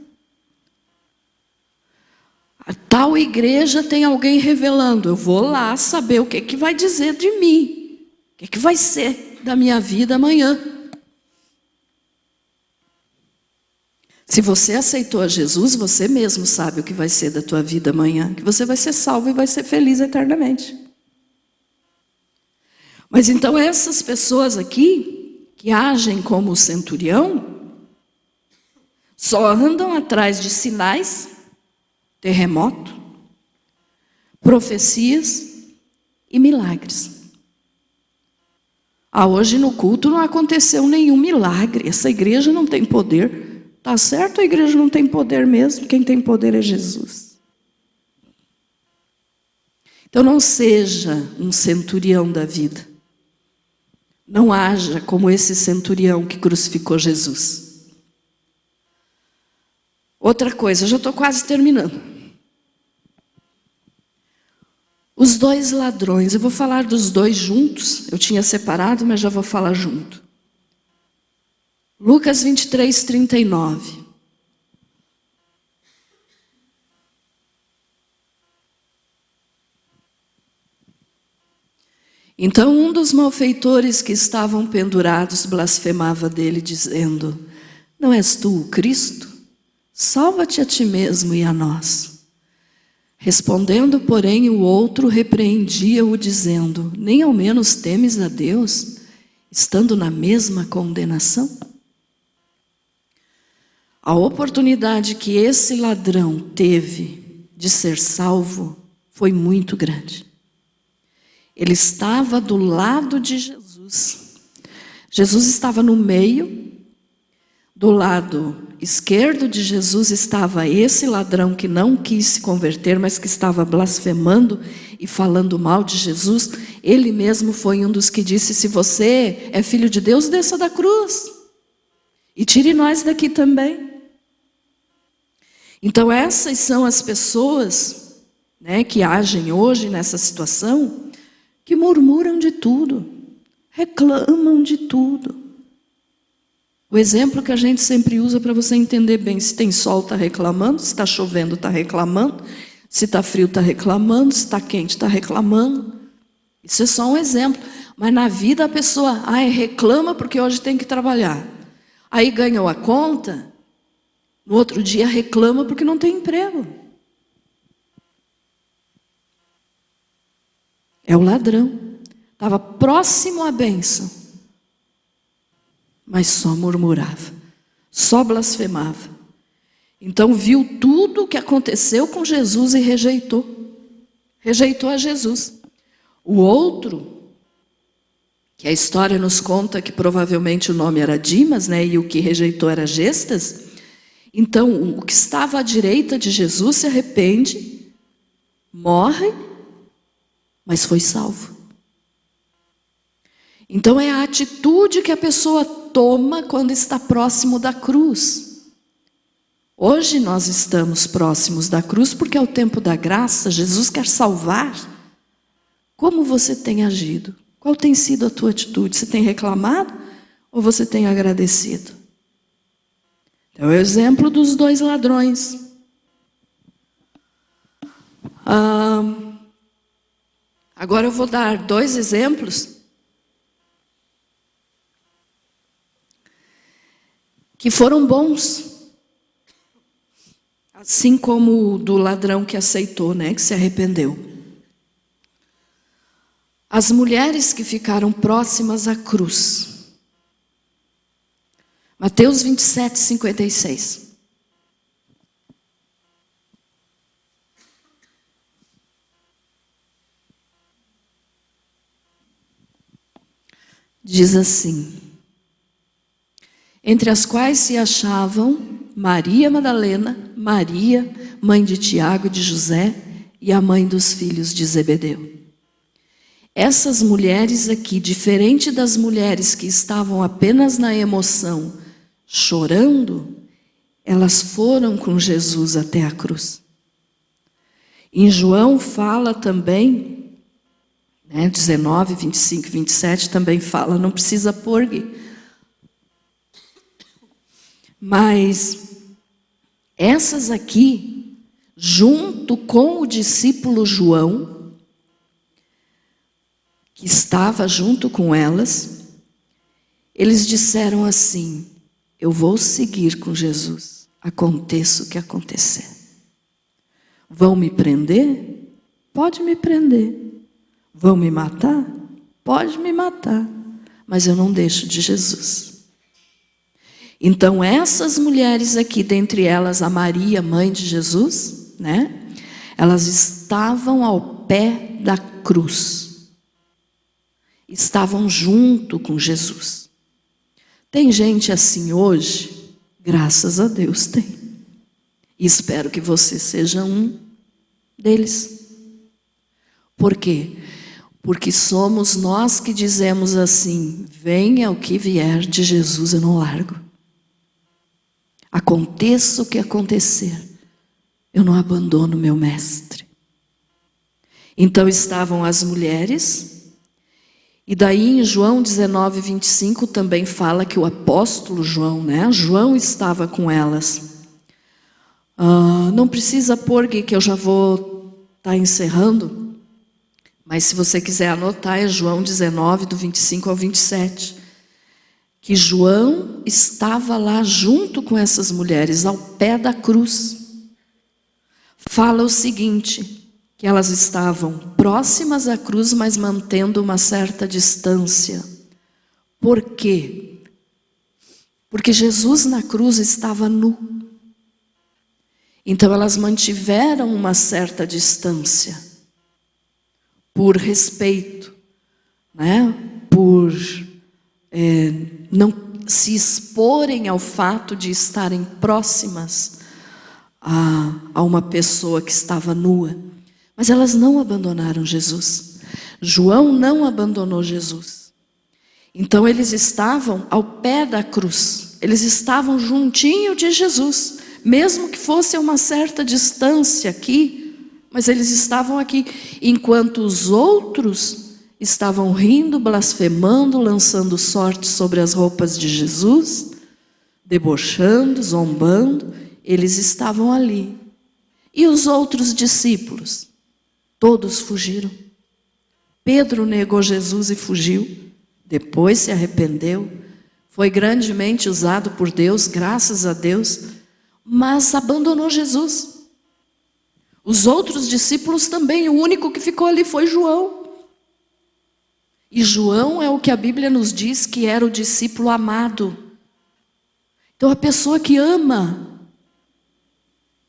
A tal igreja tem alguém revelando, eu vou lá saber o que vai dizer de mim, o que vai ser da minha vida amanhã. Se você aceitou a Jesus, você mesmo sabe o que vai ser da tua vida amanhã, que você vai ser salvo e vai ser feliz eternamente. Mas então essas pessoas aqui, que agem como o centurião, só andam atrás de sinais, terremoto, profecias e milagres. Hoje no culto não aconteceu nenhum milagre, essa igreja não tem poder. Tá certo, a igreja não tem poder mesmo, quem tem poder é Jesus. Então não seja um centurião da vida. Não haja como esse centurião que crucificou Jesus. Outra coisa, eu já estou quase terminando. Os dois ladrões, eu vou falar dos dois juntos, eu tinha separado, mas já vou falar junto. Lucas 23, 39. Então um dos malfeitores que estavam pendurados blasfemava dele, dizendo: não és tu o Cristo? Salva-te a ti mesmo e a nós. Respondendo, porém, o outro repreendia-o, dizendo: nem ao menos temes a Deus, estando na mesma condenação? A oportunidade que esse ladrão teve de ser salvo foi muito grande. Ele estava do lado de Jesus. Jesus estava no meio. Do lado esquerdo de Jesus estava esse ladrão que não quis se converter, mas que estava blasfemando e falando mal de Jesus. Ele mesmo foi um dos que disse: se você é filho de Deus, desça da cruz e tire nós daqui também. Então essas são as pessoas, né, que agem hoje nessa situação, que murmuram de tudo, reclamam de tudo. O exemplo que a gente sempre usa para você entender bem: se tem sol, está reclamando; se está chovendo, está reclamando; se está frio, está reclamando; se está quente, está reclamando. Isso é só um exemplo. Mas na vida a pessoa reclama porque hoje tem que trabalhar. Aí ganhou a conta, no outro dia reclama porque não tem emprego. É o ladrão. Estava próximo à bênção, mas só murmurava, só blasfemava. Então viu tudo o que aconteceu com Jesus e rejeitou. Rejeitou a Jesus. O outro, que a história nos conta que provavelmente o nome era Dimas, né, e o que rejeitou era Gestas. Então o que estava à direita de Jesus se arrepende, morre, mas foi salvo. Então é a atitude que a pessoa toma quando está próximo da cruz. Hoje nós estamos próximos da cruz porque é o tempo da graça, Jesus quer salvar. Como você tem agido? Qual tem sido a tua atitude? Você tem reclamado ou você tem agradecido? É o exemplo dos dois ladrões. Agora eu vou dar dois exemplos que foram bons, assim como o do ladrão que aceitou, né, que se arrependeu. As mulheres que ficaram próximas à cruz. Mateus 27, 56. Diz assim: entre as quais se achavam Maria Madalena, Maria, mãe de Tiago e de José, e a mãe dos filhos de Zebedeu. Essas mulheres aqui, diferente das mulheres que estavam apenas na emoção, chorando, elas foram com Jesus até a cruz. Em João fala também, 19, 25, 27 também fala, não precisa pôr, mas essas aqui, junto com o discípulo João, que estava junto com elas, eles disseram assim: eu vou seguir com Jesus aconteça o que acontecer. Vão me prender? Pode me prender. Vão me matar? Pode me matar. Mas eu não deixo de Jesus. Então essas mulheres aqui, dentre elas a Maria, mãe de Jesus, né? Elas estavam ao pé da cruz. Estavam junto com Jesus. Tem gente assim hoje? Graças a Deus tem. E espero que você seja um deles. Por quê? Porque somos nós que dizemos assim: venha o que vier de Jesus, eu não largo. Aconteça o que acontecer, eu não abandono meu mestre. Então estavam as mulheres, e daí em João 19, 25 também fala que o apóstolo João, né? João estava com elas. Não precisa pôr, que eu já vou estar encerrando, mas se você quiser anotar, é João 19, do 25 ao 27. Que João estava lá junto com essas mulheres, ao pé da cruz. Fala o seguinte, que elas estavam próximas à cruz, mas mantendo uma certa distância. Por quê? Porque Jesus na cruz estava nu. Então elas mantiveram uma certa distância, por respeito, né? Por não se exporem ao fato de estarem próximas a uma pessoa que estava nua. Mas elas não abandonaram Jesus. João não abandonou Jesus. Então eles estavam ao pé da cruz. Eles estavam juntinho de Jesus. Mesmo que fosse a uma certa distância aqui, mas eles estavam aqui. Enquanto os outros estavam rindo, blasfemando, lançando sorte sobre as roupas de Jesus, debochando, zombando, eles estavam ali. E os outros discípulos? Todos fugiram. Pedro negou Jesus e fugiu. Depois se arrependeu. Foi grandemente usado por Deus, graças a Deus, mas abandonou Jesus. Os outros discípulos também, o único que ficou ali foi João. E João é o que a Bíblia nos diz que era o discípulo amado. Então a pessoa que ama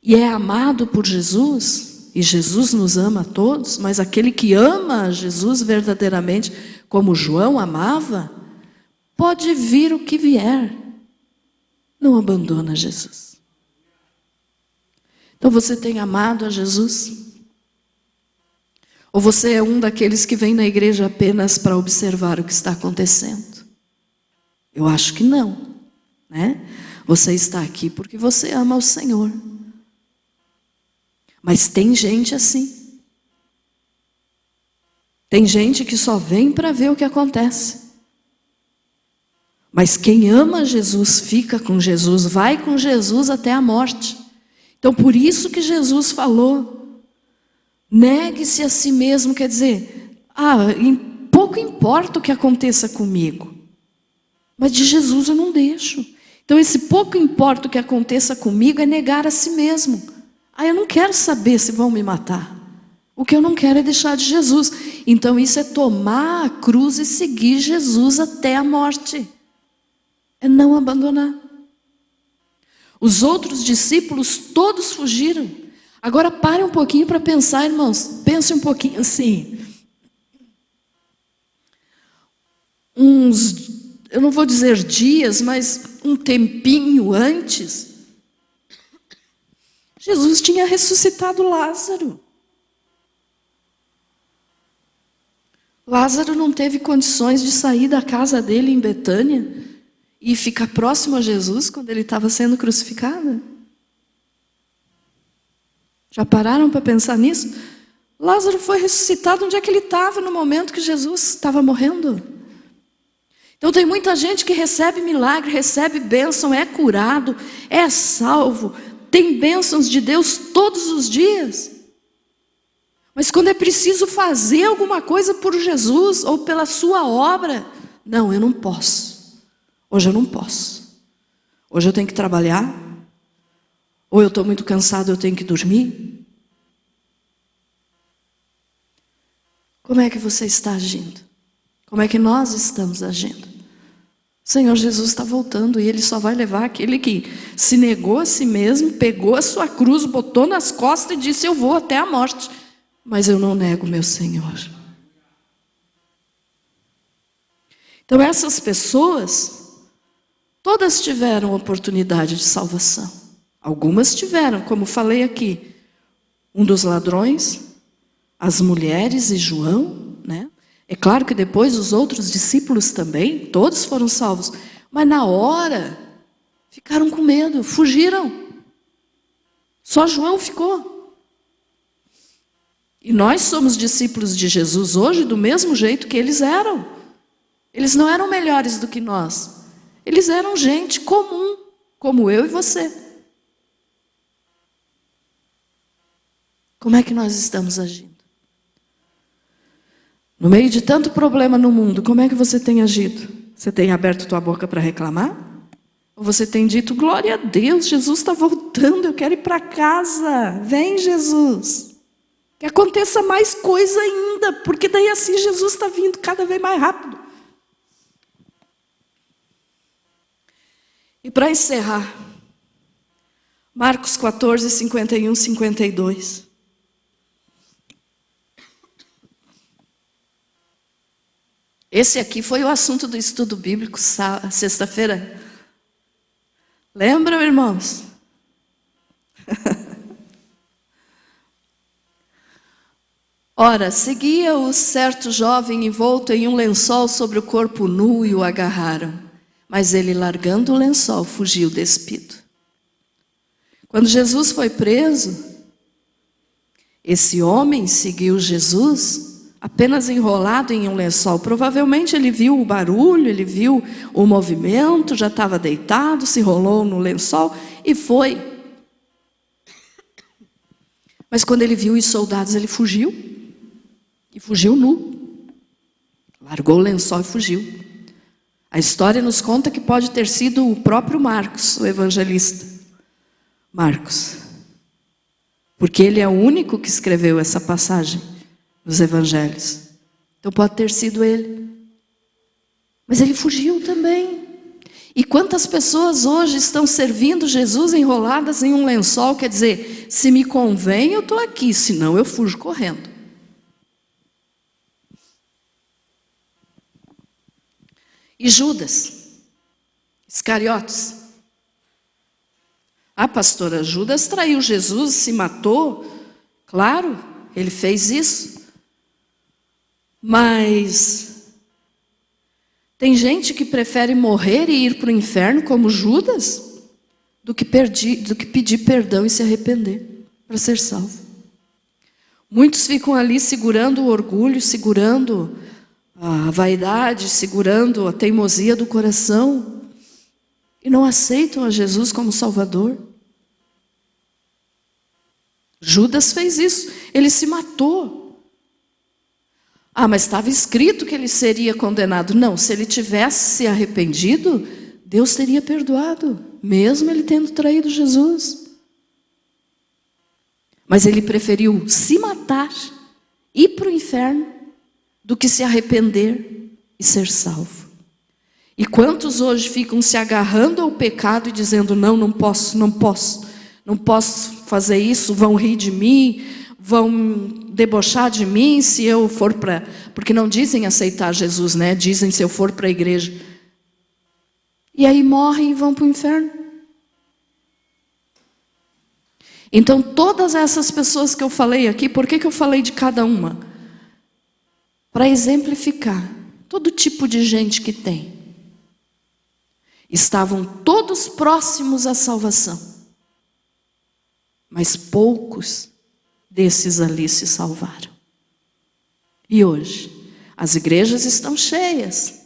e é amado por Jesus, e Jesus nos ama a todos, mas aquele que ama Jesus verdadeiramente, como João amava, pode vir o que vier, não abandona Jesus. Então você tem amado a Jesus? Ou você é um daqueles que vem na igreja apenas para observar o que está acontecendo? Eu acho que não, né? Você está aqui porque você ama o Senhor. Mas tem gente assim. Tem gente que só vem para ver o que acontece. Mas quem ama Jesus, fica com Jesus, vai com Jesus até a morte. Então por isso que Jesus falou: negue-se a si mesmo, quer dizer, pouco importa o que aconteça comigo, mas de Jesus eu não deixo. Então esse pouco importa o que aconteça comigo é negar a si mesmo. Eu não quero saber se vão me matar. O que eu não quero é deixar de Jesus. Então isso é tomar a cruz e seguir Jesus até a morte. É não abandonar. Os outros discípulos todos fugiram. Agora pare um pouquinho para pensar, irmãos. Pense um pouquinho assim. Eu não vou dizer dias, mas um tempinho antes, Jesus tinha ressuscitado Lázaro. Lázaro não teve condições de sair da casa dele em Betânia e ficar próximo a Jesus quando ele estava sendo crucificado. Já pararam para pensar nisso? Lázaro foi ressuscitado onde é que ele estava no momento que Jesus estava morrendo. Então tem muita gente que recebe milagre, recebe bênção, é curado, é salvo, tem bênçãos de Deus todos os dias. Mas quando é preciso fazer alguma coisa por Jesus ou pela sua obra, não, eu não posso. Hoje eu não posso. Hoje eu tenho que trabalhar. Ou eu estou muito cansado, eu tenho que dormir? Como é que você está agindo? Como é que nós estamos agindo? O Senhor Jesus está voltando e Ele só vai levar aquele que se negou a si mesmo, pegou a sua cruz, botou nas costas e disse: eu vou até a morte, mas eu não nego meu Senhor. Então essas pessoas, todas tiveram oportunidade de salvação. Algumas tiveram, como falei aqui, um dos ladrões, as mulheres e João, né? É claro que depois os outros discípulos também, todos foram salvos. Mas na hora, ficaram com medo, fugiram. Só João ficou. E nós somos discípulos de Jesus hoje do mesmo jeito que eles eram. Eles não eram melhores do que nós. Eles eram gente comum, como eu e você. Como é que nós estamos agindo? No meio de tanto problema no mundo, como é que você tem agido? Você tem aberto tua boca para reclamar? Ou você tem dito: glória a Deus, Jesus está voltando, eu quero ir para casa. Vem, Jesus. Que aconteça mais coisa ainda, porque daí assim Jesus está vindo cada vez mais rápido. E para encerrar, Marcos 14, 51, 52. Esse aqui foi o assunto do estudo bíblico, sexta-feira. Lembram, irmãos? Ora, seguia-o certo jovem envolto em um lençol sobre o corpo nu e o agarraram. Mas ele, largando o lençol, fugiu despido. Quando Jesus foi preso, esse homem seguiu Jesus apenas enrolado em um lençol. Provavelmente ele viu o barulho, ele viu o movimento, já estava deitado, se enrolou no lençol e foi. Mas quando ele viu os soldados, ele fugiu. E fugiu nu. Largou o lençol e fugiu. A história nos conta que pode ter sido o próprio Marcos, o evangelista. Marcos. Porque ele é o único que escreveu essa passagem nos evangelhos. Então pode ter sido ele. Mas ele fugiu também. E quantas pessoas hoje estão servindo Jesus enroladas em um lençol? Quer dizer, se me convém eu estou aqui, senão eu fujo correndo. E Judas Iscariotes. Ah, pastora, Judas traiu Jesus, se matou. Claro, ele fez isso. Mas tem gente que prefere morrer e ir para o inferno como Judas do que pedir perdão e se arrepender para ser salvo. Muitos ficam ali segurando o orgulho, segurando a vaidade, segurando a teimosia do coração e não aceitam a Jesus como Salvador. Judas fez isso, ele se matou. Ah, mas estava escrito que ele seria condenado. Não, se ele tivesse se arrependido, Deus teria perdoado, mesmo ele tendo traído Jesus. Mas ele preferiu se matar, ir para o inferno, do que se arrepender e ser salvo. E quantos hoje ficam se agarrando ao pecado e dizendo: não posso fazer isso, vão rir de mim, vão debochar de mim se eu for para... Porque não dizem aceitar Jesus, né? Dizem se eu for para a igreja. E aí morrem e vão para o inferno. Então todas essas pessoas que eu falei aqui, por que eu falei de cada uma? Para exemplificar todo tipo de gente que tem. Estavam todos próximos à salvação, mas poucos desses ali se salvaram. E hoje, as igrejas estão cheias,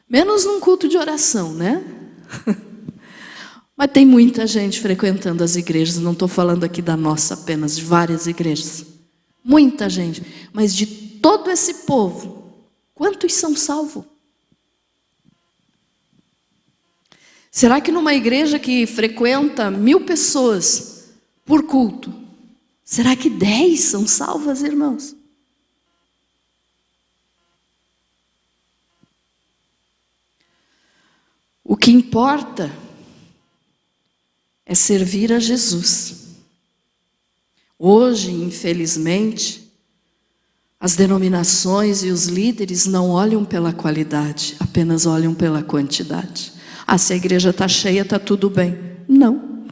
menos num culto de oração, né? Mas tem muita gente frequentando as igrejas, não estou falando aqui da nossa apenas, de várias igrejas. Muita gente, mas de todo esse povo, quantos são salvos? Será que numa igreja que frequenta 1000 pessoas por culto, será que 10 são salvas, irmãos? O que importa é servir a Jesus. Hoje, infelizmente, as denominações e os líderes não olham pela qualidade, apenas olham pela quantidade. Ah, se a igreja está cheia, está tudo bem. Não.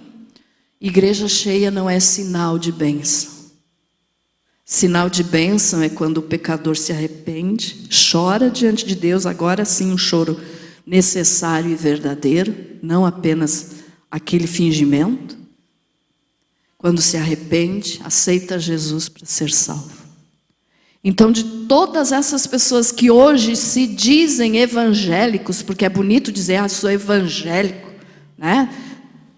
Igreja cheia não é sinal de bênção. Sinal de bênção é quando o pecador se arrepende, chora diante de Deus, agora sim um choro necessário e verdadeiro, não apenas aquele fingimento. Quando se arrepende, aceita Jesus para ser salvo. Então, de todas essas pessoas que hoje se dizem evangélicos, porque é bonito dizer, sou evangélico, né?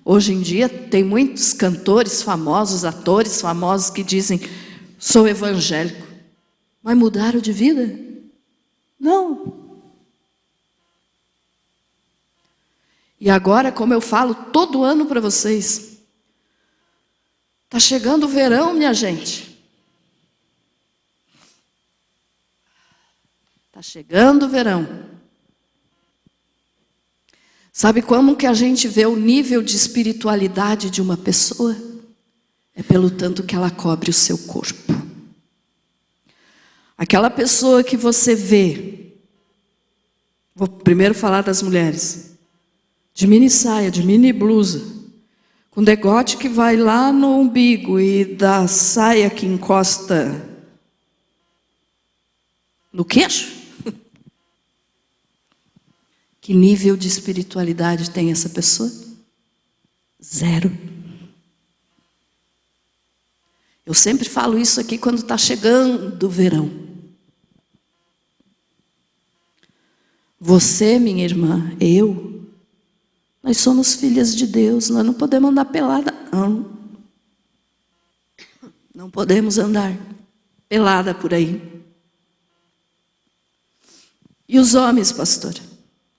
Hoje em dia tem muitos cantores famosos, atores famosos que dizem, sou evangélico. Mas mudaram de vida? Não. E agora, como eu falo todo ano para vocês, está chegando o verão, minha gente. Está chegando o verão. Sabe como que a gente vê o nível de espiritualidade de uma pessoa? É pelo tanto que ela cobre o seu corpo. Aquela pessoa que você vê, vou primeiro falar das mulheres, de mini saia, de mini blusa, com degote que vai lá no umbigo e da saia que encosta no queixo. Que nível de espiritualidade tem essa pessoa? 0. Eu sempre falo isso aqui quando está chegando o verão. Você, minha irmã, eu, nós somos filhas de Deus, nós não podemos andar pelada, não. Não podemos andar pelada por aí. E os homens, pastor?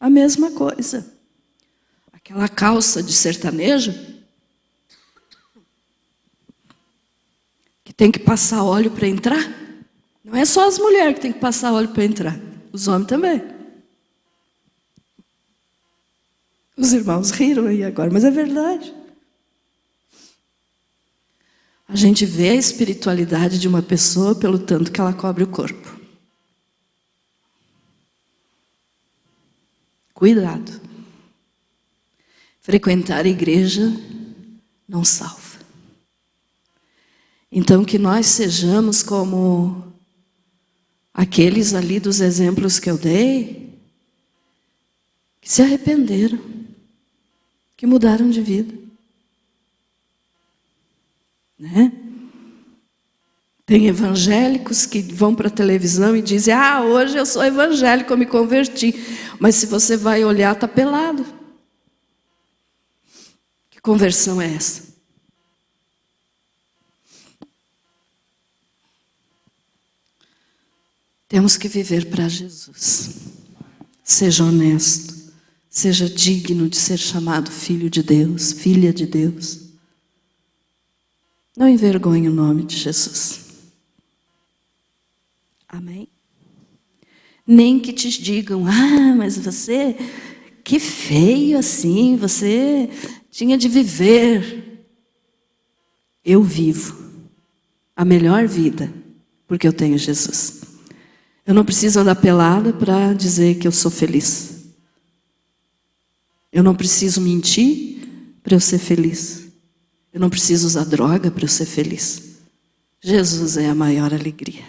A mesma coisa. Aquela calça de sertanejo, que tem que passar óleo para entrar. Não é só as mulheres que tem que passar óleo para entrar. Os homens também. Os irmãos riram aí agora, mas é verdade. A gente vê a espiritualidade de uma pessoa pelo tanto que ela cobre o corpo. Cuidado. Frequentar a igreja não salva. Então, que nós sejamos como aqueles ali dos exemplos que eu dei, que se arrependeram, que mudaram de vida. Né? Tem evangélicos que vão para a televisão e dizem, hoje eu sou evangélico, eu me converti. Mas se você vai olhar, está pelado. Que conversão é essa? Temos que viver para Jesus. Seja honesto. Seja digno de ser chamado filho de Deus, filha de Deus. Não envergonhe o nome de Jesus. Amém? Nem que te digam, mas você, que feio assim, você tinha de viver. Eu vivo a melhor vida, porque eu tenho Jesus. Eu não preciso andar pelada para dizer que eu sou feliz. Eu não preciso mentir para eu ser feliz. Eu não preciso usar droga para eu ser feliz. Jesus é a maior alegria.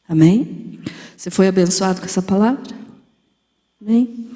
Amém? Você foi abençoado com essa palavra? Amém?